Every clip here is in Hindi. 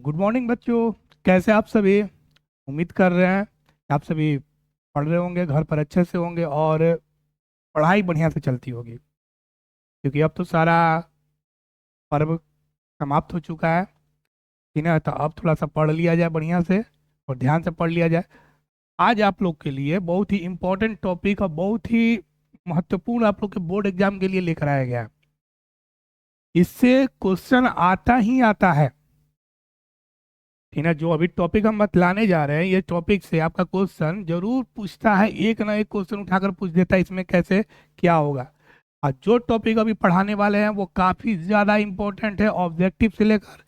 गुड मॉर्निंग बच्चों। कैसे आप सभी? उम्मीद कर रहे हैं कि आप सभी पढ़ रहे होंगे, घर पर अच्छे से होंगे और पढ़ाई बढ़िया से चलती होगी, क्योंकि अब तो सारा पर्व समाप्त हो चुका है। ठीक है, तो अब थोड़ा सा पढ़ लिया जाए बढ़िया से और ध्यान से पढ़ लिया जाए। आज आप लोग के लिए बहुत ही इम्पोर्टेंट टॉपिक और बहुत ही महत्वपूर्ण आप लोग के बोर्ड एग्जाम के लिए लेकर आया गया है। इससे क्वेश्चन आता ही आता है। ठीक है, जो अभी टॉपिक हम बतलाने जा रहे हैं, ये टॉपिक से आपका क्वेश्चन जरूर पूछता है, एक ना एक क्वेश्चन उठाकर पूछ देता है इसमें कैसे क्या होगा। और जो टॉपिक अभी पढ़ाने वाले हैं वो काफी ज्यादा इंपॉर्टेंट है, ऑब्जेक्टिव से लेकर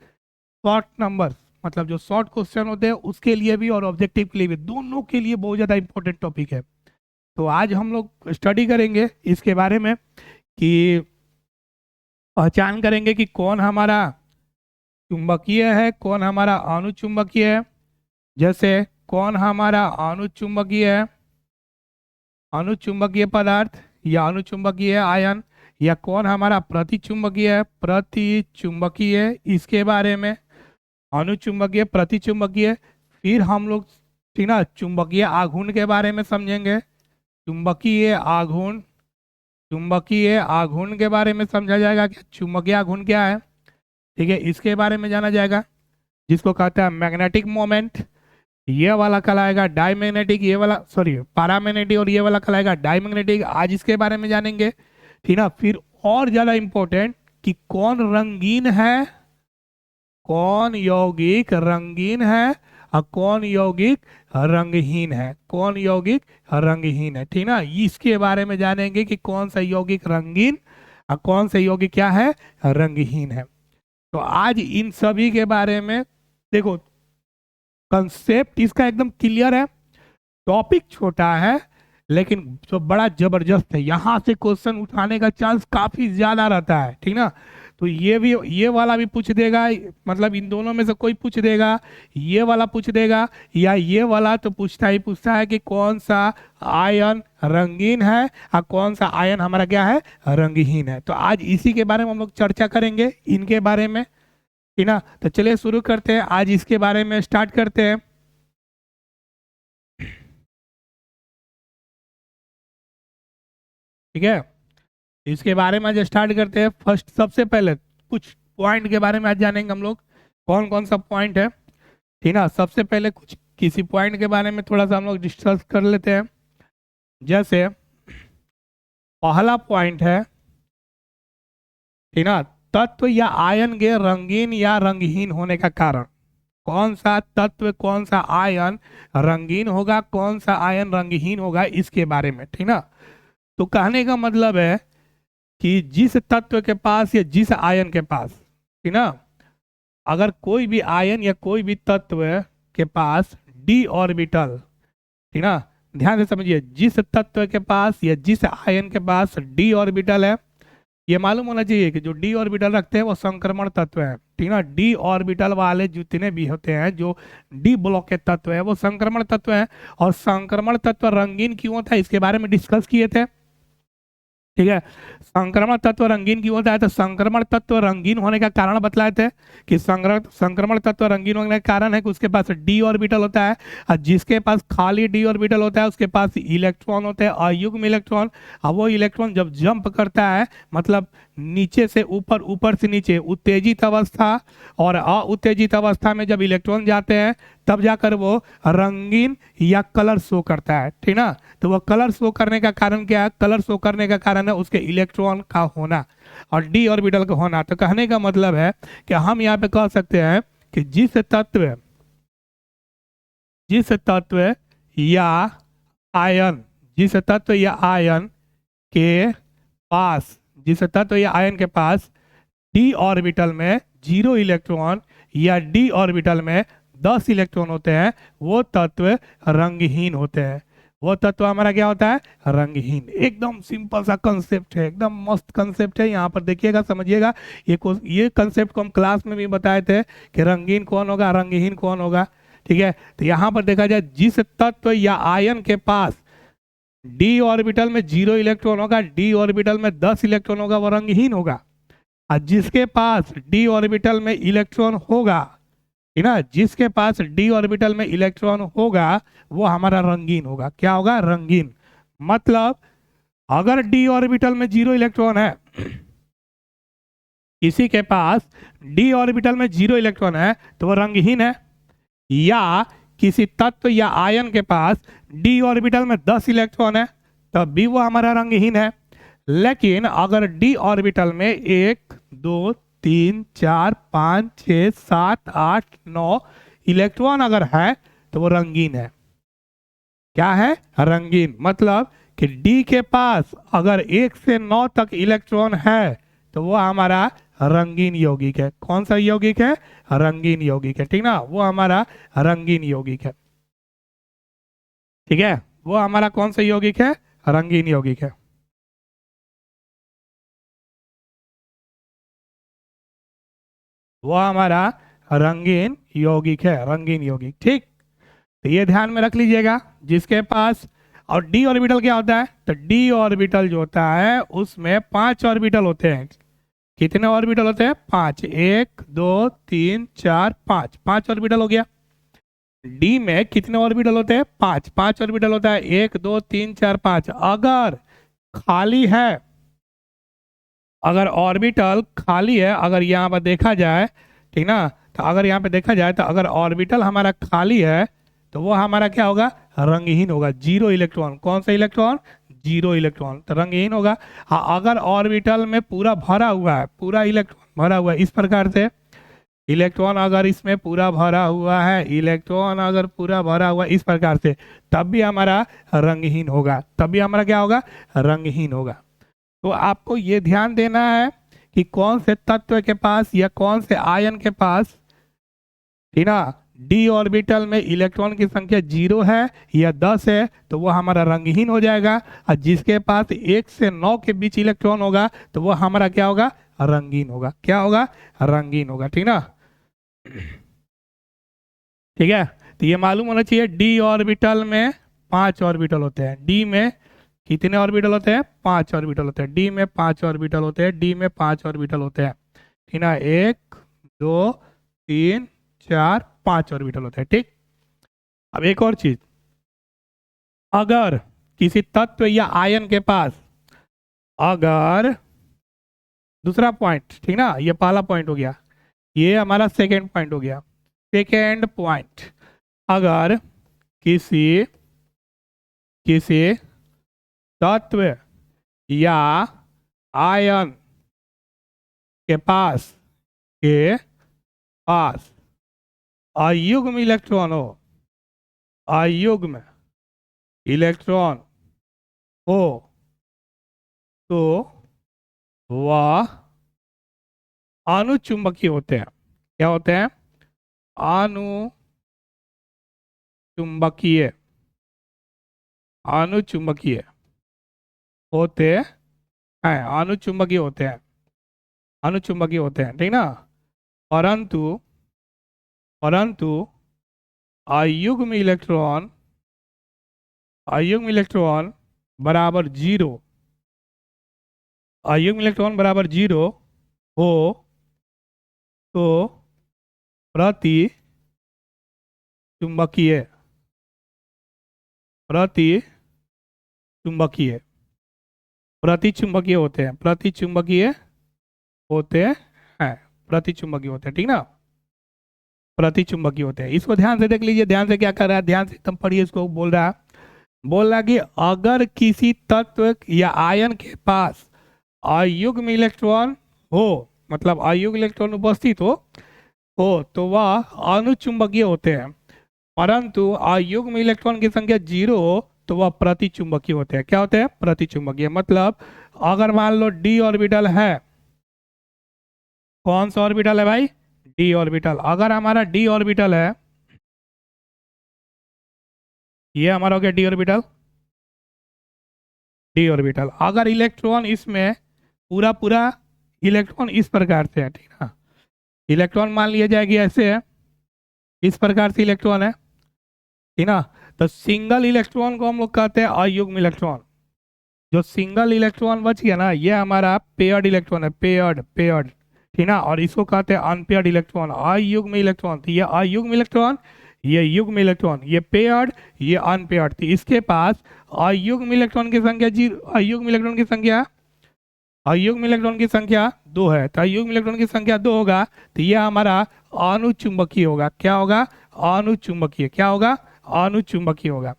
शॉर्ट नंबर, मतलब जो शॉर्ट क्वेश्चन होते हैं उसके लिए भी और ऑब्जेक्टिव के लिए भी, दोनों के लिए बहुत ज्यादा इंपॉर्टेंट टॉपिक है। तो आज हम लोग स्टडी करेंगे इसके बारे में कि पहचान करेंगे कि कौन हमारा चुंबकीय है, कौन हमारा अनुचुंबकीय है। जैसे कौन हमारा अनुचुंबकीय है, अनुचुंबकीय पदार्थ या अनुचुंबकीय आयन, या कौन हमारा प्रतिचुंबकीय है, प्रतिचुंबकीय, इसके बारे में। अनुचुंबकीय, प्रतिचुंबकीय। फिर हम लोग, ठीक ना, चुंबकीय आघूर्ण के बारे में समझेंगे। चुंबकीय आघूर्ण, चुंबकीय आघूर्ण के बारे में समझा जाएगा कि चुंबकीय आघूर्ण क्या है। ठीक है, इसके बारे में जाना जाएगा, जिसको कहता है मैग्नेटिक मोमेंट। ये वाला कहलाएगा डायमैग्नेटिक, ये वाला सॉरी पैरामैग्नेटिक, और ये वाला कहलाएगा डायमैग्नेटिक। आज इसके बारे में जानेंगे। ठीक ना, फिर और ज्यादा इंपॉर्टेंट कि कौन रंगीन है, कौन यौगिक रंगीन है और कौन यौगिक रंगहीन है, कौन यौगिक रंगहीन है। ठीक ना, इसके बारे में जानेंगे कि कौन सा यौगिक रंगीन और कौन सा यौगिक क्या है, रंगहीन है। तो आज इन सभी के बारे में देखो, कंसेप्ट इसका एकदम क्लियर है। टॉपिक छोटा है लेकिन जो बड़ा जबरदस्त है, यहाँ से क्वेश्चन उठाने का चांस काफी ज्यादा रहता है। ठीक ना, तो ये भी, ये वाला भी पूछ देगा, मतलब इन दोनों में से कोई पूछ देगा, ये वाला पूछ देगा या ये वाला, तो पूछता ही पूछता है कि कौन सा आयन रंगीन है और कौन सा आयन हमारा क्या है, रंगहीन है। तो आज इसी के बारे में हम लोग चर्चा करेंगे, इनके बारे में। ठीक ना, तो चलिए शुरू करते हैं, आज इसके बारे में स्टार्ट करते हैं। ठीक है, इसके बारे में आज स्टार्ट करते हैं। फर्स्ट, सबसे पहले कुछ पॉइंट के बारे में आज जानेंगे हम लोग, कौन कौन सा पॉइंट है। ठीक ना, सबसे पहले कुछ किसी पॉइंट के बारे में थोड़ा सा हम लोग डिस्कस कर लेते हैं। जैसे पहला पॉइंट है, ठीक ना, तत्व या आयन के रंगीन या रंगहीन होने का कारण। कौन सा तत्व, कौन सा आयन रंगीन होगा, कौन सा आयन रंगहीन होगा, इसके बारे में। ठीक ना, तो कहने का मतलब है कि जिस तत्व के पास या जिस आयन के पास, ठीक ना, अगर कोई भी आयन या कोई भी तत्व के पास डी ऑर्बिटल, ठीक ना, ध्यान से समझिए, जिस तत्व के पास या जिस आयन के पास डी ऑर्बिटल है, ये मालूम होना चाहिए कि जो डी ऑर्बिटल रखते हैं वो संक्रमण तत्व है। ठीक ना, डी ऑर्बिटल वाले जितने भी होते हैं, जो डी ब्लॉक के तत्व है, वो संक्रमण तत्व है। और संक्रमण तत्व रंगीन क्यों होता है, इसके बारे में डिस्कस किए थे। ठीक है, संक्रमण तत्व रंगीन क्यों होता है, तो संक्रमण तत्व रंगीन होने का कारण बतलाए थे कि संक्रमण तत्व रंगीन होने का कारण है कि उसके पास डी ऑर्बिटल होता है, और जिसके पास खाली डी ऑर्बिटल होता है उसके पास इलेक्ट्रॉन होते हैं, अयुग्म इलेक्ट्रॉन। और वो इलेक्ट्रॉन जब जंप करता है, मतलब नीचे से ऊपर, ऊपर से नीचे, उत्तेजित अवस्था और अउत्तेजित अवस्था में जब इलेक्ट्रॉन जाते हैं, तब जाकर वो रंगीन या कलर शो करता है। ठीक ना, तो वो कलर शो करने का कारण क्या है, कलर शो करने का कारण है उसके इलेक्ट्रॉन का होना और डी ऑर्बिटल का होना। तो कहने का मतलब है कि हम यहाँ पे कह सकते हैं कि जिस तत्व या आयन, जिस तत्व या आयन के पास, जिस तत्व या आयन के पास डी ऑर्बिटल में 0 इलेक्ट्रॉन या डी ऑर्बिटल में 10 इलेक्ट्रॉन होते हैं, वो तत्व रंगहीन होते हैं। वो तत्व हमारा क्या होता है, रंगहीन। एकदम सिंपल सा कंसेप्ट है, एकदम मस्त कंसेप्ट है। यहाँ पर देखिएगा, समझिएगा। ये कंसेप्ट को हम क्लास में भी बताए थे कि रंगीन कौन होगा, रंगहीन कौन होगा। ठीक है, तो यहाँ पर देखा जाए, जिस तत्व या आयन के पास डी ऑर्बिटल में 0 इलेक्ट्रॉन होगा, डी ऑर्बिटल में 10 इलेक्ट्रॉन होगा, वो रंगहीन होगा। और जिसके पास डी ऑर्बिटल में इलेक्ट्रॉन होगा, ठीक ना। जिसके पास डी ऑर्बिटल में इलेक्ट्रॉन होगा वो हमारा रंगीन होगा। क्या होगा? रंगीन। मतलब अगर डी ऑर्बिटल में 0 इलेक्ट्रॉन है, किसी के पास डी ऑर्बिटल में 0 इलेक्ट्रॉन है तो वो रंगहीन है। या किसी तत्व या आयन के पास डी ऑर्बिटल में 10 इलेक्ट्रॉन है तब भी वो हमारा रंगहीन है। लेकिन अगर डी ऑर्बिटल में 1 2 3 4 5 6 7 8 9 इलेक्ट्रॉन अगर है तो वो रंगीन है। क्या है? रंगीन। मतलब कि डी के पास अगर 1 से 9 तक इलेक्ट्रॉन है तो वो हमारा रंगीन यौगिक है। कौन सा यौगिक है? रंगीन यौगिक है। ठीक ना, वो हमारा रंगीन यौगिक है। ठीक है, वो हमारा कौन सा यौगिक है? रंगीन यौगिक है। वो हमारा रंगीन यौगिक है, रंगीन यौगिक। ठीक, तो ये ध्यान में रख लीजिएगा। जिसके पास, और डी ऑर्बिटल क्या होता है? तो डी ऑर्बिटल जो होता है उसमें 5 ऑर्बिटल होते हैं। कितने ऑर्बिटल होते हैं? 5। 1 2 3 4 5, 5 ऑर्बिटल हो गया। डी में कितने ऑर्बिटल होते हैं? 5। 5 ऑर्बिटल होता है। 1 2 3 4 5। अगर खाली है, अगर ऑर्बिटल खाली है, अगर यहाँ पर देखा जाए, ठीक ना, तो अगर यहाँ पे देखा जाए तो अगर ऑर्बिटल हमारा खाली है तो वो हमारा क्या होगा? रंगहीन होगा। 0 इलेक्ट्रॉन। कौन सा इलेक्ट्रॉन? 0 इलेक्ट्रॉन, तो रंगहीन होगा। हाँ, अगर ऑर्बिटल में पूरा भरा हुआ है, पूरा इलेक्ट्रॉन भरा हुआ है, इस प्रकार से इलेक्ट्रॉन अगर इसमें पूरा भरा हुआ है, इलेक्ट्रॉन अगर पूरा भरा हुआ है इस प्रकार से, तब भी हमारा रंगहीन होगा। तब भी हमारा क्या होगा? रंगहीन होगा। तो आपको ये ध्यान देना है कि कौन से तत्व के पास या कौन से आयन के पास, ठीक ना, डी ऑर्बिटल में इलेक्ट्रॉन की संख्या 0 है या 10 है तो वो हमारा रंगहीन हो जाएगा। और जिसके पास 1 से 9 के बीच इलेक्ट्रॉन होगा तो वो हमारा क्या होगा? रंगीन होगा। क्या होगा? रंगीन होगा। ठीक ना। ठीक है, तो ये मालूम होना चाहिए। डी ऑर्बिटल में 5 ऑर्बिटल होते हैं। डी में कितने ऑर्बिटल होते हैं? 5 ऑर्बिटल होते हैं। डी में 5 ऑर्बिटल होते हैं। डी में 5 ऑर्बिटल होते हैं। ठीक ना, 1 2 3 4 5 ऑर्बिटल होते हैं। ठीक, अब एक और चीज, अगर किसी तत्व या आयन के पास, अगर दूसरा पॉइंट, ठीक ना, ये पहला पॉइंट हो गया, ये हमारा सेकेंड पॉइंट हो गया। सेकेंड पॉइंट, अगर किसी किसी तत्व या आयन के पास अयुग्म इलेक्ट्रॉन हो, अयुग्म इलेक्ट्रॉन हो तो वह अनुचुंबकीय होते हैं। क्या होते हैं? अनुचुंबकीय, अनुचुंबकीय होते हैं, अनुचुंबकीय होते हैं, अनुचुंबकीय होते हैं। ठीक ना, परंतु परंतु अयुग्म इलेक्ट्रॉन, अयुग्म इलेक्ट्रॉन बराबर 0, अयुग्म इलेक्ट्रॉन बराबर 0 हो तो प्रति चुंबकीय, प्रति चुंबकीय, प्रति चुंबकीय होते हैं, प्रति चुंबकीय होते हैं, प्रति चुंबकीय होते हैं। ठीक ना, प्रति चुंबकीय होते हैं। इसको ध्यान से देख लीजिए। ध्यान से क्या कर रहा है? ध्यान से एकदम पढ़िए इसको। बोल रहा कि अगर किसी तत्व या आयन के पास अयुग्म इलेक्ट्रॉन हो, मतलब अयुग्म इलेक्ट्रॉन उपस्थित हो तो वह अनुचुंबकीय होते हैं। परंतु अयुग्म इलेक्ट्रॉन की संख्या 0 हो तो वह प्रतिचुंबकीय होते हैं। क्या होते हैं? प्रतिचुंबकीय। मतलब अगर मान लो डी ऑर्बिटल है, कौन सा ऑर्बिटल है भाई? D orbital. अगर हमारा डी ऑर्बिटल है, ये हमारा हो गया डी ऑर्बिटल, डी ऑर्बिटल। अगर इलेक्ट्रॉन इसमें पूरा पूरा इलेक्ट्रॉन इस प्रकार से है, ठीक ना, इलेक्ट्रॉन मान लिया जाएगी ऐसे है, इस प्रकार से इलेक्ट्रॉन है, ठीक ना, तो सिंगल इलेक्ट्रॉन को हम लोग कहते हैं अयुग्म इलेक्ट्रॉन। जो सिंगल इलेक्ट्रॉन बच गया ना, ये हमारा पेयर्ड इलेक्ट्रॉन है, पेयर्ड, पेयर्ड। ठीक ना, और इसको कहते हैं अनपेयर्ड इलेक्ट्रॉन, अयुग्म इलेक्ट्रॉन। तो ये अयुग्म इलेक्ट्रॉन, ये युग्म इलेक्ट्रॉन, ये पेयर्ड, ये अनपेयर्ड। तो इसके पास अयुग्म इलेक्ट्रॉन की संख्या जीरो, अयुग्म इलेक्ट्रॉन की संख्या, अयुग्म इलेक्ट्रॉन की संख्या 2 है। तो अयुग्म इलेक्ट्रॉन की संख्या 2 होगा तो ये हमारा अनुचुंबकीय होगा। क्या होगा? अनुचुंबकीय। क्या होगा? अनुचुंबकीय होगा।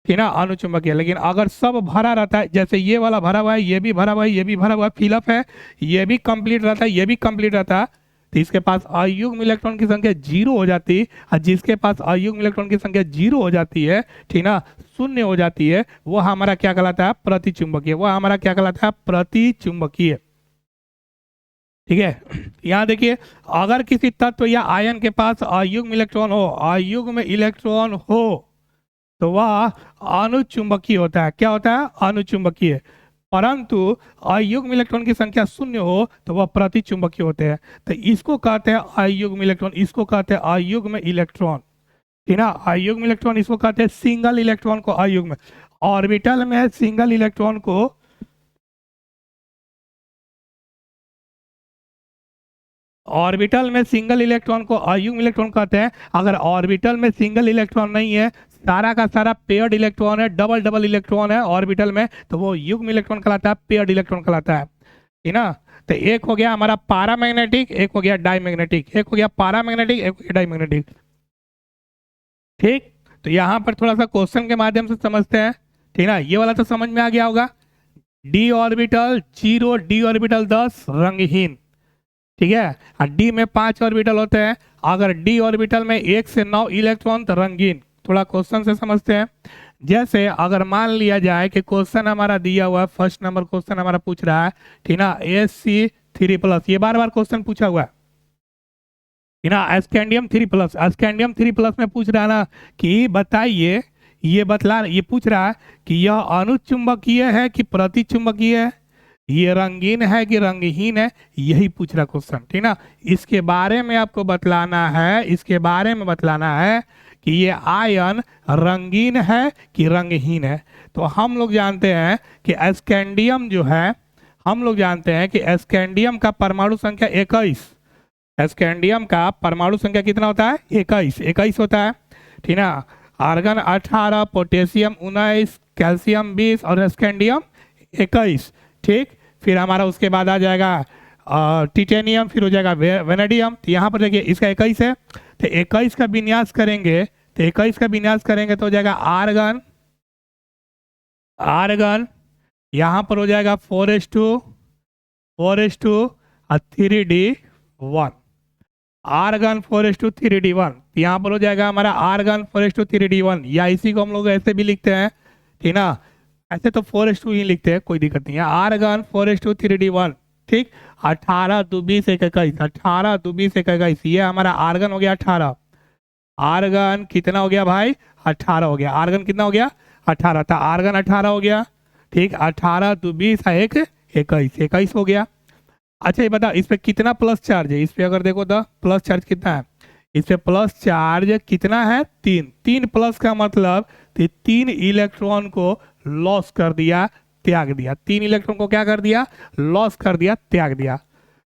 ठीक ना, अनुचुंबकीय। लेकिन अगर सब भरा रहता है, जैसे ये वाला भरा हुआ है, ये भी भरा हुआ है, ये भी भरा हुआ है, फिलअप है, ये भी कंप्लीट रहता है, ये भी कंप्लीट रहता है, तो इसके पास अयुग्म इलेक्ट्रॉन की संख्या 0 हो जाती है। और जिसके पास अयुग्म इलेक्ट्रॉन की संख्या 0 हो जाती है, ठीक ना, शून्य हो जाती है, वो हमारा क्या कहलाता है? प्रतिचुंबकीय। वो हमारा क्या कहलाता है? प्रतिचुंबकीय। ठीक है, यहाँ देखिए, अगर किसी तत्व या आयन के पास अयुग्म इलेक्ट्रॉन हो, अयुग्म इलेक्ट्रॉन हो, तो वह अनुचुंबकीय होता है। क्या होता है? अनुचुंबकीय। परंतु अयुग्म इलेक्ट्रॉन की संख्या 0 हो तो वह प्रतिचुंबकीय होते हैं। तो इसको कहते हैं अयुग्म इलेक्ट्रॉन, इसको कहते हैं अयुग्म इलेक्ट्रॉन। ठीक ना, अयुग्म इलेक्ट्रॉन इसको कहते हैं सिंगल इलेक्ट्रॉन को अयुग्म। ऑर्बिटल में सिंगल इलेक्ट्रॉन को, ऑर्बिटल में सिंगल इलेक्ट्रॉन को अयुग्म इलेक्ट्रॉन कहते हैं। अगर ऑर्बिटल में सिंगल इलेक्ट्रॉन नहीं है, सारा का सारा पेयर्ड इलेक्ट्रॉन है, डबल डबल इलेक्ट्रॉन है ऑर्बिटल में, तो वो युग्म इलेक्ट्रॉन कहलाता है, पेयर्ड इलेक्ट्रॉन कहलाता है। ठीक ना, तो एक हो गया हमारा पारामैग्नेटिक, एक हो गया डाईमैग्नेटिक, एक हो गया पारामैग्नेटिक, एक हो गया डाईमैग्नेटिक। ठीक, तो यहाँ पर थोड़ा सा क्वेश्चन के माध्यम से समझते हैं। ठीक ना, ये वाला तो समझ में आ गया होगा। डी ऑर्बिटल 0, डी ऑर्बिटल 10, रंगहीन। ठीक है, और डी में 5 ऑर्बिटल होते हैं। अगर डी ऑर्बिटल में 1 से 9 इलेक्ट्रॉन तो रंगीन। थोड़ा क्वेश्चन से समझते हैं। जैसे अगर मान लिया जाए कि क्वेश्चन हमारा दिया हुआ है, फर्स्ट नंबर क्वेश्चन हमारा पूछ रहा है, ठीक ना, Sc3+, ये बार बार क्वेश्चन पूछा हुआ है, ठीक ना, स्कैंडियम 3+, स्कैंडियम 3+ में पूछ रहा है ना कि बताइए, ये पूछ रहा है कि यह अनुचुंबकीय है कि प्रतिचुंबकीय है, ये रंगीन है कि रंगहीन है, यही पूछ रहा क्वेश्चन। ठीक ना, इसके बारे में आपको बतलाना है, इसके बारे में बतलाना है कि ये आयन रंगीन है कि रंगहीन है। तो हम लोग जानते हैं कि स्कैंडियम जो है, हम लोग जानते हैं कि स्कैंडियम का परमाणु संख्या 21, स्कैंडियम का परमाणु संख्या कितना होता है? 21 होता है। ठीक ना, आर्गन 18, पोटेशियम 19, कैल्शियम 20 और स्कैंडियम 21। ठीक, फिर हमारा उसके बाद आ जाएगा टिटेनियम, फिर हो जाएगा वेनेडियम। तो यहाँ पर देखिए इसका 21 है, तो 21 का विन्यास करेंगे, तो 21 का विन्यास करेंगे तो हो जाएगा आर्गन, आर्गन यहाँ पर हो जाएगा 4s2 और 3d1, आर्गन 4s2 3d1। यहाँ पर हो जाएगा हमारा आर्गन 4s2 3d1, या इसी को हम लोग ऐसे भी लिखते हैं। ठीक ना, ऐसे तो 4s2 ही लिखते हैं, कोई दिक्कत नहीं है। Argon 4s2 3d1। ठीक, 18 2 20 21, 18 2 20 21, ये हमारा आर्गन हो गया 18। आर्गन कितना हो गया भाई? 18 हो गया। आर्गन कितना हो गया? 18 था, आर्गन 18 हो गया। ठीक, 18 2 20 21, 21 हो गया। अच्छा ये बता, इस पे कितना प्लस चार्ज है? इस पे अगर देखो तो प्लस चार्ज कितना है? इस पे प्लस चार्ज कितना है? 3। 3 प्लस का मतलब 3 इलेक्ट्रॉन को लॉस कर दिया, त्याग दिया। 3 इलेक्ट्रॉन को क्या कर दिया? लॉस कर दिया, त्याग दिया।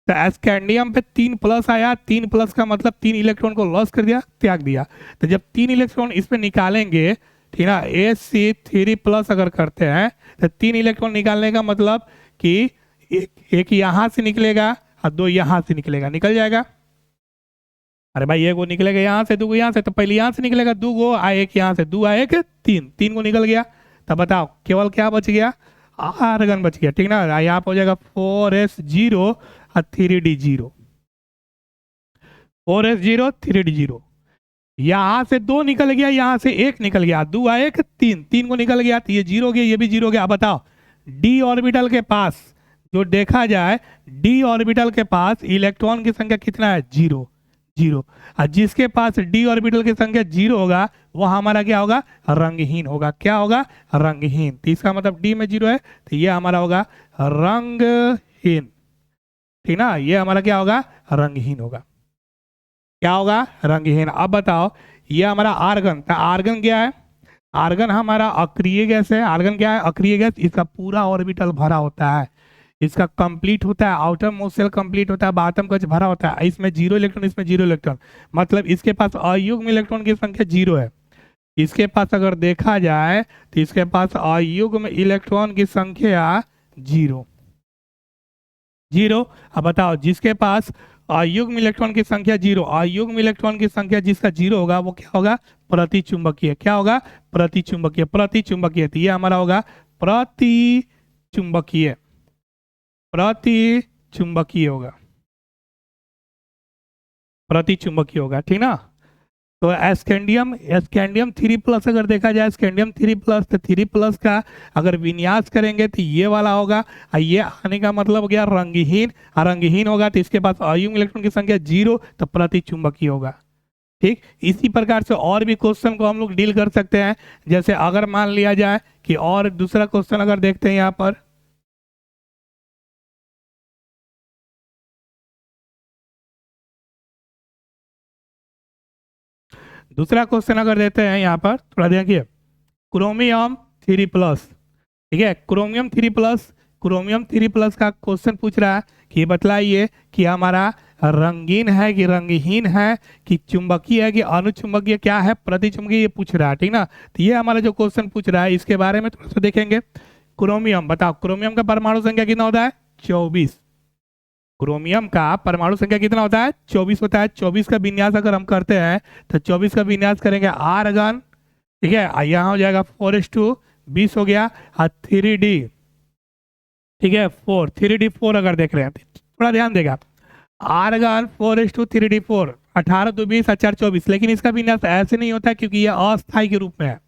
तो स्कैंडियम पे 3 प्लस आया, 3 प्लस का मतलब 3 इलेक्ट्रॉन को लॉस कर दिया, त्याग दिया। तो जब 3 इलेक्ट्रॉन इस पे निकालेंगे, ठीक ना, Sc3+ अगर करते हैं तो 3 इलेक्ट्रॉन निकालने का मतलब कि एक यहाँ से निकलेगा और 2 यहाँ से निकलेगा, निकल जाएगा। अरे भाई एक वो निकलेगा यहाँ से, 2 यहाँ से, तो पहले यहाँ से निकलेगा 2 आए, एक यहाँ से, 2 आए, एक 3 को निकल गया। तब बताओ केवल क्या बच गया? आर्गन बच गया। ठीक ना, यहाँ पर हो जाएगा 4s0 और 3d0, 4s0 3d0। यहाँ से 2 निकल गया, यहाँ से 1 निकल गया, 2 आए, एक 3 को निकल गया, तो ये 0 गया, ये भी 0 गया। अब बताओ डी ऑर्बिटल के पास जो देखा जाए, डी ऑर्बिटल के पास इलेक्ट्रॉन की संख्या कितना है? 0 0। और जिसके पास डी ऑर्बिटल की संख्या 0 होगा वो हमारा क्या होगा? रंगहीन होगा। क्या होगा? रंगहीन। तो इसका मतलब डी में 0 है, तो ये हमारा होगा रंगहीन। ठीक ना, ये हमारा क्या होगा? रंगहीन होगा। क्या होगा? रंगहीन। अब बताओ ये हमारा आर्गन, तो आर्गन क्या है? आर्गन हमारा अक्रिय गैस है। आर्गन क्या है? अक्रिय गैस। इसका पूरा ऑर्बिटल भरा होता है, इसका कंप्लीट होता है, आउटर मोस्ट शेल कंप्लीट होता है, बाटम कच भरा होता है, इसमें 0 इलेक्ट्रॉन, इसमें 0 इलेक्ट्रॉन, मतलब इसके पास अयुग्म इलेक्ट्रॉन की संख्या 0 है। इसके पास अगर देखा जाए तो इसके पास अयुग्म इलेक्ट्रॉन की संख्या 0 0। अब बताओ, जिसके पास अयुग्म इलेक्ट्रॉन की संख्या 0, अयुग्म इलेक्ट्रॉन की संख्या जिसका 0 होगा वो क्या होगा? प्रतिचुंबकीय। क्या होगा? प्रतिचुंबकीय। प्रतिचुंबकीय, तो ये हमारा होगा प्रतिचुंबकीय। प्रतिचुंबकीय होगा, प्रतिचुंबकीय होगा, ठीक ना। तो स्कैंडियम, स्कैंडियम 3+ अगर देखा जाए, स्कैंडियम 3+, तो 3+ का अगर विन्यास करेंगे तो ये वाला होगा, और ये आने का मतलब हो गया रंगहीन। रंगहीन होगा तो इसके पास अयुग्म इलेक्ट्रॉन की संख्या 0, तो प्रतिचुंबकीय होगा। ठीक, इसी प्रकार से और भी क्वेश्चन को हम लोग डील कर सकते हैं। जैसे अगर मान लिया जाए कि और दूसरा क्वेश्चन अगर देखते हैं यहाँ पर, दूसरा क्वेश्चन अगर देते हैं यहाँ पर, थोड़ा देखिए, क्रोमियम 3+, ठीक है, क्रोमियम 3+, क्रोमियम 3+ का क्वेश्चन पूछ रहा है कि बतलाइए कि हमारा रंगीन है कि रंगहीन है, कि चुंबकीय है कि अनुचुंबकीय, क्या है? प्रतिचुंबकीय, ये पूछ रहा है, ठीक ना। तो ये हमारा जो क्वेश्चन पूछ रहा है इसके बारे में थोड़ा सा देखेंगे। क्रोमियम, बताओ क्रोमियम का परमाणु संख्या कितना होता है? 24। क्रोमियम का परमाणु संख्या कितना होता है? 24 होता है। 24 का विन्यास अगर हम करते हैं तो 24 का विन्यास करेंगे आर्गन, ठीक है, यहाँ हो जाएगा 4:20 हो गया, और 3D, ठीक है, 4, 3D4 अगर देख रहे हैं थोड़ा ध्यान देगा, आर्गन 4:3D4, 18 2 20 4 24, लेकिन इसका विन्यास ऐसे नहीं होता है क्योंकि यह अस्थायी के रूप में है।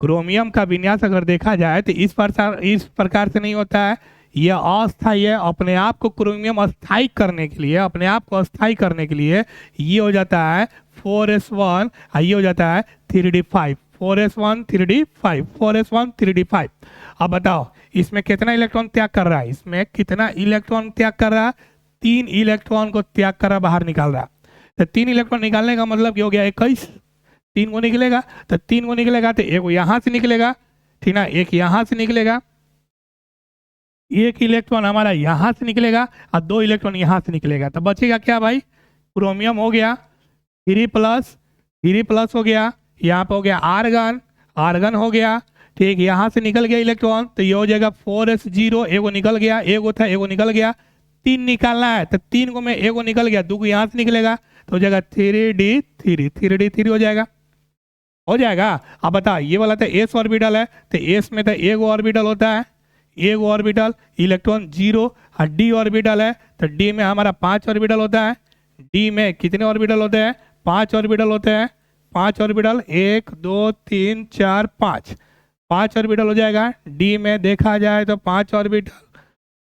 क्रोमियम का विन्यास अगर देखा जाए तो इस प्रकार से नहीं होता है, यह अस्थायी है। अपने आप को क्रोमियम अस्थायी करने के लिए, अपने आप को अस्थायी करने के लिए ये हो जाता है 4s1, ये हो जाता है 3D5, 4s1 3D5, 4s1 3D5। अब बताओ इसमें कितना इलेक्ट्रॉन त्याग कर रहा है? इसमें कितना इलेक्ट्रॉन त्याग कर रहा है? 3 इलेक्ट्रॉन को त्याग कर रहा, बाहर निकाल रहा। तो 3 इलेक्ट्रॉन निकालने का मतलब क्या हो गया? 21। 3 को निकलेगा, तो 3 को निकलेगा तो एक यहाँ से निकलेगा, ठीक ना, एक यहाँ से निकलेगा, एक इलेक्ट्रॉन हमारा यहाँ से निकलेगा और 2 इलेक्ट्रॉन यहाँ से निकलेगा, तो बचेगा क्या भाई? क्रोमियम हो गया 3+, 3+ हो गया, यहाँ पे हो गया आर्गन, आर्गन हो गया, ठीक, यहाँ से निकल गया इलेक्ट्रॉन, तो ये हो जाएगा 4s0, एगो निकल गया, एगो था एगो निकल गया, 3 निकालना है तो 3 को में एगो निकल गया, 2 को यहाँ से निकलेगा, तो हो जाएगा 3D3, 3D3 हो जाएगा, हो जाएगा। अब बता, ये वाला तो एस ऑर्बिटल है, तो एस में तो एगो ऑर्बिटल होता है, एगो ऑर्बिटल, इलेक्ट्रॉन 0, और डी ऑर्बिटल है तो डी में हमारा 5 ऑर्बिटल होता है। डी में कितने ऑर्बिटल होते हैं? 5 ऑर्बिटल होते हैं। 5 ऑर्बिटल, 1 2 3 4 5, 5 ऑर्बिटल हो जाएगा। डी में देखा जाए तो 5 ऑर्बिटल,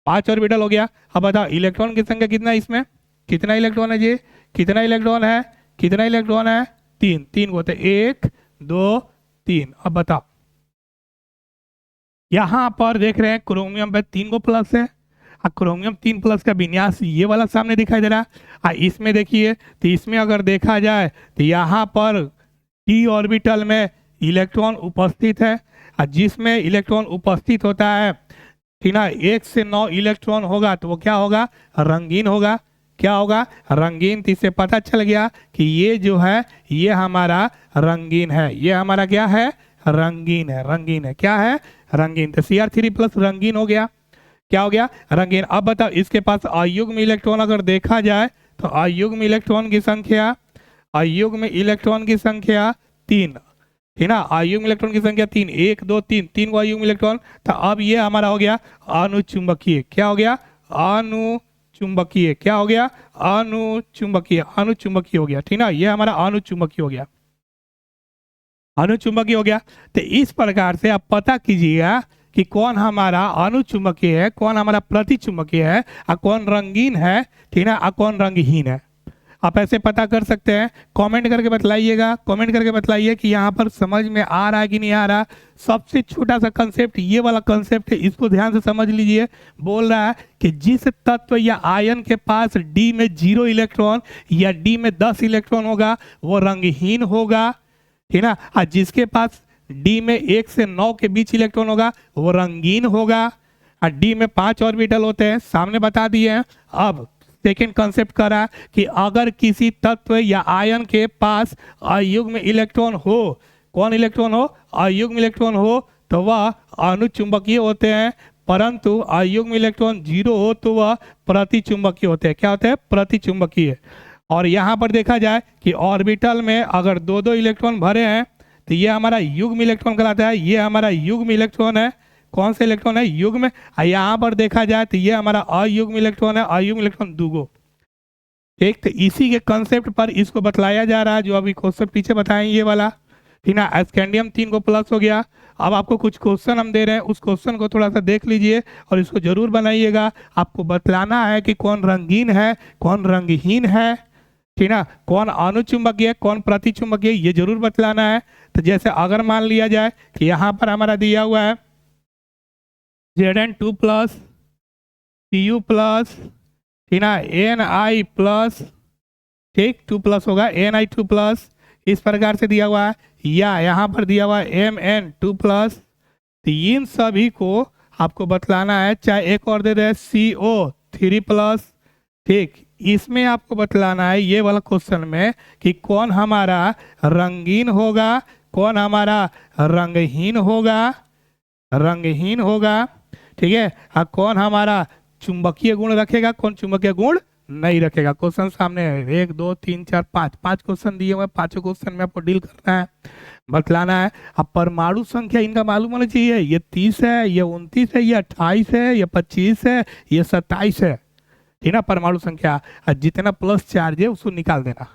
5 ऑर्बिटल हो गया। अब बताओ इलेक्ट्रॉन की संख्या कितना है इसमें? कितना इलेक्ट्रॉन है जी? कितना इलेक्ट्रॉन है? कितना इलेक्ट्रॉन है? 3, 3 को होते 1 2 3। अब बताओ यहाँ पर देख रहे हैं क्रोमियम पे 3 को प्लस है, और क्रोमियम 3+ का विन्यास ये वाला सामने दिखाई दे रहा है। और इसमें देखिए, तो इसमें अगर देखा जाए तो यहाँ पर डी ऑर्बिटल में इलेक्ट्रॉन उपस्थित है, और जिसमें इलेक्ट्रॉन उपस्थित होता है, ठीक ना, 1 से 9 इलेक्ट्रॉन होगा तो वो क्या होगा? रंगीन होगा। क्या होगा? रंगीन। तो इससे पता चल गया कि ये जो है ये हमारा रंगीन है, ये हमारा क्या है? रंगीन है, रंगीन है। क्या है? रंगीन। तो Cr3+ रंगीन हो गया। क्या हो गया? रंगीन। अब बताओ इसके पास अयुग्म इलेक्ट्रॉन अगर देखा जाए तो अयुग्म इलेक्ट्रॉन की संख्या, अयुग्म इलेक्ट्रॉन की संख्या 3, ठीक ना, अयुग्म इलेक्ट्रॉन की संख्या 3, 1 2 3, 3 को अयुग्म इलेक्ट्रॉन। तो अब ये हमारा हो गया अनुचुंबकीय। क्या हो गया? अनुचुंबकीय। क्या हो गया? अनुचुंबकीय, अनुचुंबकीय हो गया, ठीक ना, ये हमारा अनुचुंबकीय हो गया, अनुचुंबकीय हो गया। तो इस प्रकार से आप पता कीजिएगा कि कौन हमारा अनुचुंबकीय है, कौन हमारा प्रतिचुंबकीय है, और कौन रंगीन है, ठीक ना, और कौन रंगहीन है। आप ऐसे पता कर सकते हैं। कमेंट करके बतलाइएगा, कमेंट करके बतलाइए कि यहाँ पर समझ में आ रहा है कि नहीं आ रहा। सबसे छोटा सा कंसेप्ट ये वाला कंसेप्ट है, इसको ध्यान से समझ लीजिए। बोल रहा है कि जिस तत्व या आयन के पास डी में 0 इलेक्ट्रॉन या डी में 10 इलेक्ट्रॉन होगा वो रंगहीन होगा, ठीक ना, और जिसके पास डी में 1 से 9 के बीच इलेक्ट्रॉन होगा वो रंगीन होगा, डी में 5 ऑर्बिटल होते हैं, सामने बता दिए हैं। अब सेकेंड कंसेप्ट करा कि अगर किसी तत्व या आयन के पास अयुग्म इलेक्ट्रॉन हो, कौन इलेक्ट्रॉन हो, अयुग्म इलेक्ट्रॉन हो, तो वह अनुचुंबकीय होते हैं, परंतु अयुग्म इलेक्ट्रॉन 0 हो तो वह प्रतिचुंबकीय होते हैं। क्या होते हैं? प्रतिचुंबकीय। और यहाँ पर देखा जाए कि ऑर्बिटल में अगर दो दो इलेक्ट्रॉन भरे हैं तो ये हमारा युग्म इलेक्ट्रॉन कहलाता है, ये हमारा युग्म इलेक्ट्रॉन है। कौन सा इलेक्ट्रॉन है? युग्म। यहाँ पर देखा जाए तो ये हमारा अयुग्म इलेक्ट्रॉन है, अयुग्म इलेक्ट्रॉन दूगो। ठीक, तो इसी के कंसेप्ट पर इसको बतलाया जा रहा है, जो अभी क्वेश्चन पीछे बताएं ये वाला, ठीक ना। स्कैंडियम 3 को प्लस हो गया। अब आपको कुछ क्वेश्चन हम दे रहे हैं, उस क्वेश्चन को थोड़ा सा देख लीजिए और इसको जरूर बनाइएगा। आपको बतलाना है कि कौन रंगीन है, कौन रंगहीन है, ठीक ना, कौन अनुचुंबकीय, कौन प्रतिचुंबकीय, ये जरूर बतलाना है। तो जैसे अगर मान लिया जाए कि यहाँ पर हमारा दिया हुआ है Zn2 प्लस Cu प्लस, ठीक ना, Ni प्लस, ठीक, 2 प्लस होगा Ni2 प्लस, इस प्रकार से दिया हुआ है। या यहाँ पर दिया हुआ है Mn2 प्लस। तो इन सभी को आपको बतलाना है, चाहे एक और दे दे CO3 प्लस। ठीक, इसमें आपको बतलाना है ये वाला क्वेश्चन में कि कौन हमारा रंगीन होगा, कौन हमारा रंगहीन होगा, रंगहीन होगा, ठीक है, हाँ, कौन हमारा चुंबकीय गुण रखेगा, कौन चुंबकीय गुण नहीं रखेगा। क्वेश्चन सामने है, 1 2 3 4 5 क्वेश्चन दिए हुए, पांचों क्वेश्चन में आपको डील करना है, बतलाना है। अब परमाणु संख्या इनका मालूम होना चाहिए, ये 30 है, ये 29 है, ये 28 है, ये 25 है, ये 27 है, ठीक ना। परमाणु संख्या जितना प्लस चार्ज है उसको निकाल देना,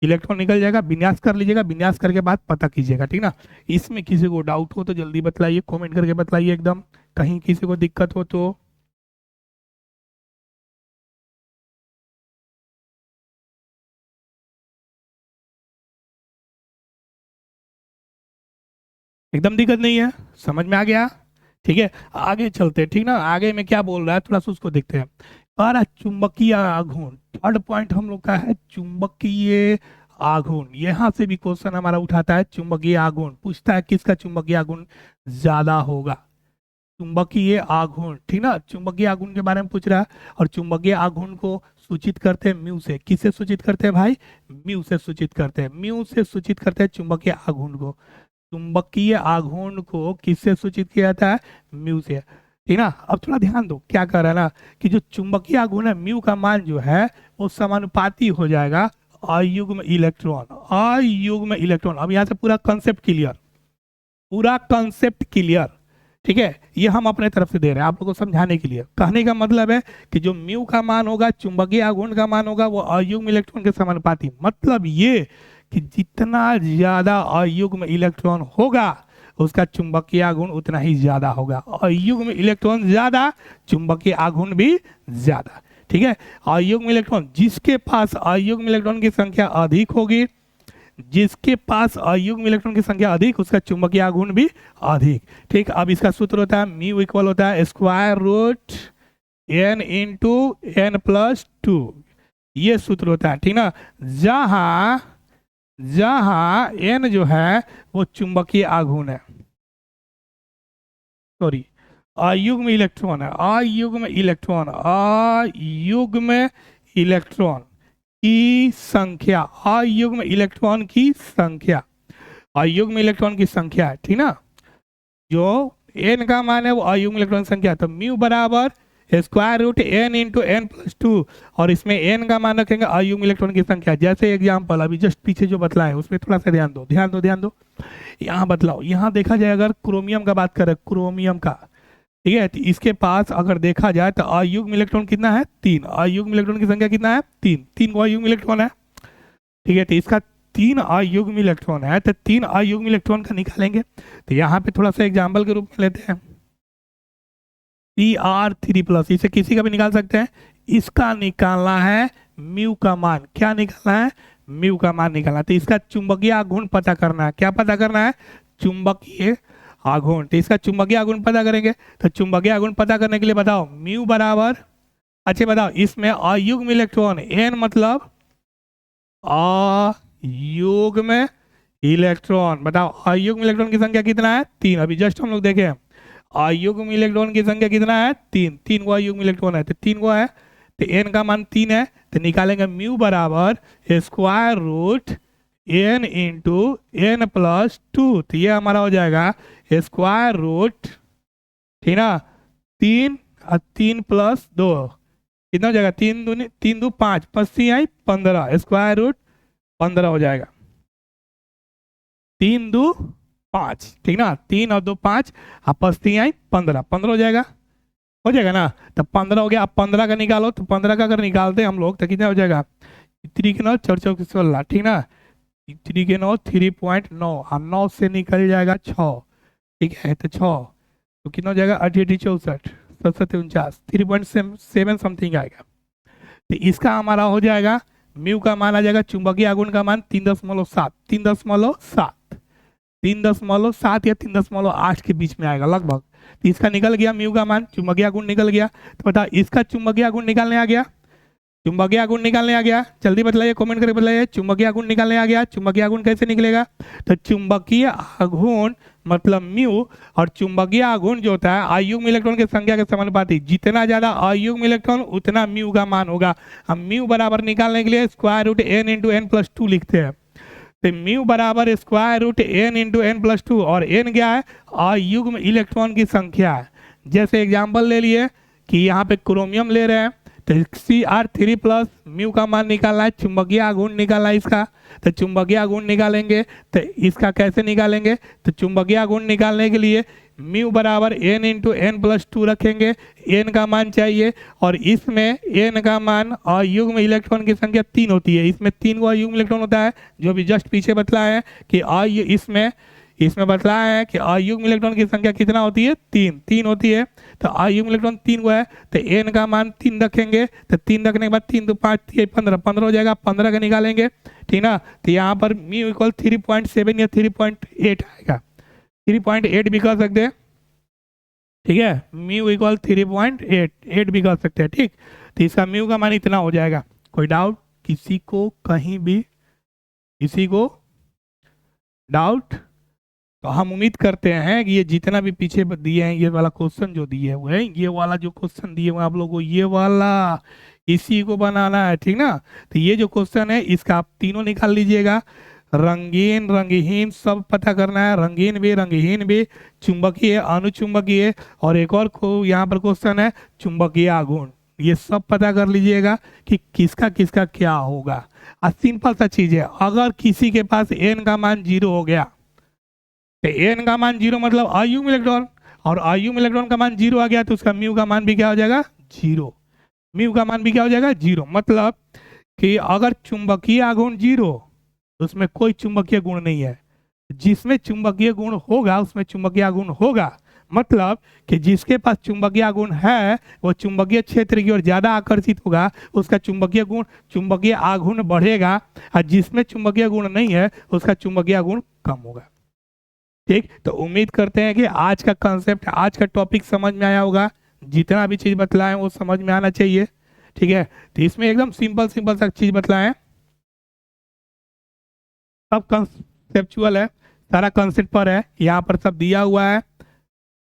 इलेक्ट्रॉन निकल जाएगा। विन्यास कर लीजिएगा, विन्यास करके बाद पता कीजिएगा, ठीक ना। इसमें किसी को डाउट हो तो जल्दी बतलाइए, कमेंट करके बतलाइए एकदम, कहीं किसी को दिक्कत हो तो। एकदम दिक्कत नहीं है, समझ में आ गया, ठीक है। आगे चलते हैं, ठीक ना। आगे में क्या बोल रहा है थोड़ा सा उसको देखते हैं। और चुंबकीय आघूर्ण, थर्ड पॉइंट हम लोग का है चुंबकीय आघूर्ण। यहाँ से भी क्वेश्चन हमारा उठाता है चुंबकीय आघूर्ण, पूछता है किसका चुंबकीय आघूर्ण ज्यादा होगा। चुंबकीय आघूर्ण, ठीक ना, चुंबकीय आघूर्ण के बारे में पूछ रहा है। और चुंबकीय आघूर्ण को सूचित करते हैं म्यू से। किससे सूचित करते हैं भाई? म्यू से सूचित करते हैं, म्यू से सूचित करते हैं चुंबकीय आघूर्ण को। चुंबकीय आघूर्ण को किससे सूचित किया जाता है? म्यू से, ठीक ना। अब थोड़ा ध्यान दो, क्या कर रहा है ना कि जो चुंबकीय आघूर्ण है, म्यू का मान जो है वो समानुपाती हो जाएगा अयुग्म इलेक्ट्रॉन, अयुग्म इलेक्ट्रॉन। अब यहाँ से पूरा कंसेप्ट क्लियर, पूरा कंसेप्ट क्लियर, ठीक है। ये हम अपने तरफ से दे रहे हैं आप लोगों को समझाने के लिए। कहने का मतलब है कि जो म्यू का मान होगा, चुंबकीय आघूर्ण का मान होगा, वो अयुग्म इलेक्ट्रॉन के समानुपाती। मतलब ये कि जितना ज्यादा अयुग्म इलेक्ट्रॉन होगा उसका चुंबकीय आघूर्ण उतना ही ज्यादा होगा। अयुग्म इलेक्ट्रॉन ज्यादा, चुंबकीय आघूर्ण भी ज्यादा, ठीक है। अयुग्म इलेक्ट्रॉन, जिसके पास अयुग्म इलेक्ट्रॉन की संख्या अधिक होगी, जिसके पास अयुग्म इलेक्ट्रॉन की संख्या अधिक, उसका चुंबकीय आघूर्ण भी अधिक। ठीक, अब इसका सूत्र होता है म्यू इक्वल होता है square root n into n plus 2, ये सूत्र होता है, ठीक ना। जहां जहां n जो है वो चुंबकीय आघूर्ण है, सॉरी अयुग्म इलेक्ट्रॉन है, अयुग्म इलेक्ट्रॉन, अयुग्म इलेक्ट्रॉन की संख्या, अयुग्म इलेक्ट्रॉन की संख्या, अयुग्म इलेक्ट्रॉन की संख्या है, ठीक ना। जो n का मान है वो अयुग्म इलेक्ट्रॉन संख्या, तो म्यू बराबर square root n into n plus 2, और इसमें n का मान रखेंगे अयुग्म इलेक्ट्रॉन की संख्या। जैसे एग्जाम्पल अभी जस्ट पीछे जो बतलाए उसमें थोड़ा सा ध्यान दो, ध्यान दो, ध्यान दो। यहाँ बतलाओ, यहाँ देखा जाए अगर क्रोमियम का बात करें, क्रोमियम का, ठीक है, तो इसके पास अगर देखा जाए तो अयुग्म इलेक्ट्रॉन कितना है? 3। अयुग्म इलेक्ट्रॉन की संख्या कितना है? 3, 3 को अयुग्म इलेक्ट्रॉन है, ठीक है। तो इसका 3 अयुग्म इलेक्ट्रॉन है, तो 3 अयुग्म इलेक्ट्रॉन का निकालेंगे। तो यहाँ पे थोड़ा सा एग्जाम्पल के रूप में लेते हैं Cr3 प्लस, इसे किसी का भी निकाल सकते हैं। इसका निकालना है म्यू का मान, क्या निकालना है? म्यू का मान निकालना है। तो इसका चुंबकीय आघूर्ण पता करना है, क्या पता करना है? चुंबकीय आघूर्ण। तो इसका चुंबकीय आघूर्ण पता करेंगे, तो चुंबकीय आघूर्ण पता करने के लिए बताओ म्यू बराबर, अच्छा बताओ इसमें अयुग्म इलेक्ट्रॉन n मतलब अयुग्म इलेक्ट्रॉन, बताओ अयुग्म इलेक्ट्रॉन की संख्या कितना है? 3। अभी जस्ट हम लोग देखे अयुग्म इलेक्ट्रॉन की संख्या कितना है? 3, 3 गो अयुग्म इलेक्ट्रॉन है, तो 3 गो है, तो n का मान 3 है, तो निकालेंगे म्यू बराबर square root n into n plus 2, तो ये हमारा हो जाएगा स्क्वायर रूट, ठीक ना, 3 और 3 प्लस 2 कितना हो जाएगा? 3 दो 5, 5 आई 15, स्क्वायर रूट 15 हो जाएगा, 3 दो 5, ठीक ना, 3 और 2 5, अब 5 आई 15, 15 हो जाएगा ना, तो 15 हो गया। अब 15 का निकालो, तो 15 का अगर निकालते हैं हम लोग तो कितना हो जाएगा? 3 के 9 4 4 16, ठीक ना, 3 के 9 3.9, और 9 से निकल जाएगा 6, ठीक है, तो 6 तो कितना हो जाएगा? 88 64 67 49, 3.7 समथिंग आएगा। तो इसका हमारा हो जाएगा म्यू का मान आ जाएगा, चुंबकीय आघूर्ण का मान 3.7, 3.7, 3.7 या 3.8 के बीच में आएगा लगभग। तो इसका निकल गया म्यू का मान, चुंबकीय आघूर्ण निकल गया। तो बताओ इसका चुंबकीय आघूर्ण निकालने आ गया, चुंबकीय आघूर्ण निकालने आ गया, जल्दी बतलाइए, कमेंट करके बताइए, चुंबकीय आघूर्ण निकालने आ गया। चुंबकीय आघूर्ण कैसे निकलेगा? तो चुंबकीय आघूर्ण मतलब म्यू, और चुंबकीय आघूर्ण जो होता है अयुग्म इलेक्ट्रॉन की संख्या के समानुपाती, जितना ज्यादा अयुग्म इलेक्ट्रॉन उतना म्यू का मान होगा। हम म्यू बराबर निकालने के लिए square root n into n plus 2 लिखते हैं, तो म्यू बराबर square root n into n plus 2, और n क्या है? अयुग्म इलेक्ट्रॉन की संख्या है। जैसे एग्जाम्पल ले लिए कि यहाँ पे क्रोमियम ले रहे हैं, तो Cr3 प्लस म्यू का मान निकालना है, चुंबकीय आघूर्ण निकालना है इसका, तो चुंबकीय आघूर्ण निकालेंगे। तो इसका कैसे निकालेंगे? तो चुंबकीय आघूर्ण निकालने के लिए म्यू बराबर n इंटू n प्लस 2 रखेंगे, n का मान चाहिए, और इसमें n का मान अयुग्म इलेक्ट्रॉन की संख्या 3 होती है, इसमें 3 गो अयुग्म इलेक्ट्रॉन होता है, जो भी जस्ट पीछे बतलाया है कि इसमें बतलाया है कि अयुग्म इलेक्ट्रॉन की संख्या कितना होती है? 3 होती है। तो अयुग्म इलेक्ट्रॉन 3 को है, तो n का मान 3 रखेंगे, तो 3 रखने के बाद 3 2 5 15 हो जाएगा, 15 का निकालेंगे, ठीक ना। तो यहाँ पर म्यू इक्वल 3.7 या 3.8 आएगा, 3.8 भी कर सकते हैं, ठीक है, म्यू इक्वल 3.8 भी कर सकते हैं, ठीक। तो इसका म्यू का मान इतना हो जाएगा। कोई डाउट किसी को? कहीं भी किसी को डाउट? तो हम उम्मीद करते हैं कि ये जितना भी पीछे दिए हैं, ये वाला क्वेश्चन जो दिए हुए हैं, ये वाला जो क्वेश्चन दिए हुए हैं आप लोगों को, ये वाला इसी को बनाना है, ठीक ना। तो ये जो क्वेश्चन है इसका आप तीनों निकाल लीजिएगा, रंगीन रंगहीन सब पता करना है, रंगीन भी रंगहीन भी, चुंबकीय अनुचुंबकीय, और एक और यहाँ पर क्वेश्चन है चुंबकीय आघूर्ण, ये सब पता कर लीजिएगा कि किसका किसका क्या होगा। सिंपल सा चीज है, अगर किसी के पास n का मान 0 हो गया, तो n का मान 0 मतलब अयुग्म इलेक्ट्रॉन, और अयुग्म इलेक्ट्रॉन का मान 0 आ गया तो उसका म्यू का मान भी क्या हो जाएगा? 0। म्यू का मान भी क्या हो जाएगा? 0। मतलब कि अगर चुंबकीय आघूर्ण 0 तो उसमें कोई चुंबकीय गुण नहीं है, जिसमें चुंबकीय गुण होगा उसमें चुंबकीय आघूर्ण होगा। मतलब कि जिसके पास चुंबकीय आघूर्ण है वो चुंबकीय क्षेत्र की ओर ज्यादा आकर्षित होगा, उसका चुंबकीय आघूर्ण बढ़ेगा, और जिसमें चुंबकीय गुण नहीं है उसका चुंबकीय आघूर्ण कम होगा, ठीक। तो उम्मीद करते हैं कि आज का कंसेप्ट, आज का टॉपिक समझ में आया होगा, जितना भी चीज बतलाएं वो समझ में आना चाहिए, ठीक है। तो इसमें एकदम सिंपल सा चीज बतलाएं, सब कंसेप्चुअल है, सारा कंसेप्ट पर है, यहाँ पर सब दिया हुआ है,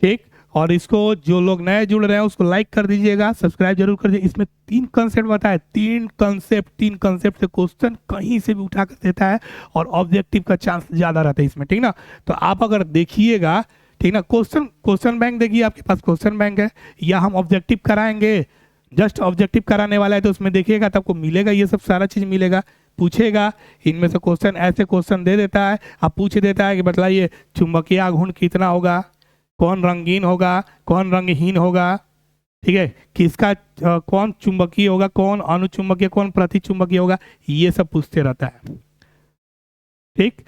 ठीक। और इसको जो लोग नए जुड़ रहे हैं उसको लाइक कर दीजिएगा, सब्सक्राइब जरूर कर दीजिए। इसमें 3 कंसेप्ट बताए, 3 कंसेप्ट से क्वेश्चन कहीं से भी उठा कर देता है, और ऑब्जेक्टिव का चांस ज्यादा रहता है इसमें, ठीक ना। तो आप अगर देखिएगा, ठीक ना, क्वेश्चन बैंक देखिए, आपके पास क्वेश्चन बैंक है, या हम ऑब्जेक्टिव कराएंगे, जस्ट ऑब्जेक्टिव कराने वाला है, तो उसमें देखिएगा तो आपको मिलेगा, ये सब सारा चीज मिलेगा। पूछेगा इनमें से क्वेश्चन, ऐसे क्वेश्चन दे देता है, आप पूछ देता है कि बतलाइए चुंबकीय आघूर्ण कितना होगा, कौन रंगीन होगा, कौन रंगहीन होगा, ठीक है, किसका कौन चुंबकीय होगा, कौन अनुचुंबकीय, कौन प्रतिचुंबकीय होगा, ये सब पूछते रहता है, ठीक।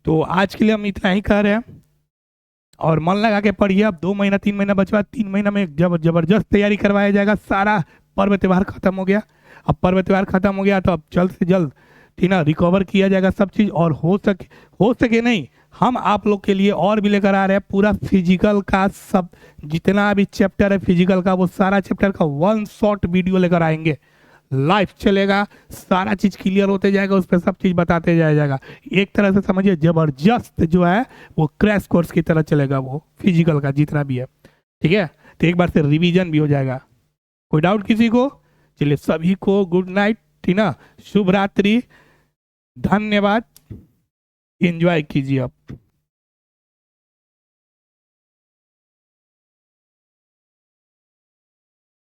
तो आज के लिए हम इतना ही कह रहे हैं, और मन लगा के पढ़िए। अब 2 महीना 3 महीना बचवा, 3 महीना में जबरदस्त तैयारी करवाया जाएगा। सारा पर्व त्योहार खत्म हो गया, अब पर्व त्योहार खत्म हो गया तो अब जल्द से जल्द, ठीक ना, रिकवर किया जाएगा सब चीज, और हो सके नहीं, हम आप लोग के लिए और भी लेकर आ रहे हैं पूरा फिजिकल का, सब जितना भी चैप्टर है फिजिकल का, वो सारा चैप्टर का 1 शॉट वीडियो लेकर आएंगे, लाइव चलेगा, सारा चीज क्लियर होते जाएगा, उस पर सब चीज बताते जाएगा। एक तरह से समझिए जबरदस्त जो है वो क्रैश कोर्स की तरह चलेगा, वो फिजिकल का जितना भी है। ठीक है, तो एक बार से रिवीजन भी हो जाएगा। कोई डाउट किसी को? चलिए सभी को गुड नाइट, ठीक ना, शुभ रात्रि, धन्यवाद, एंजॉय कीजिए आप।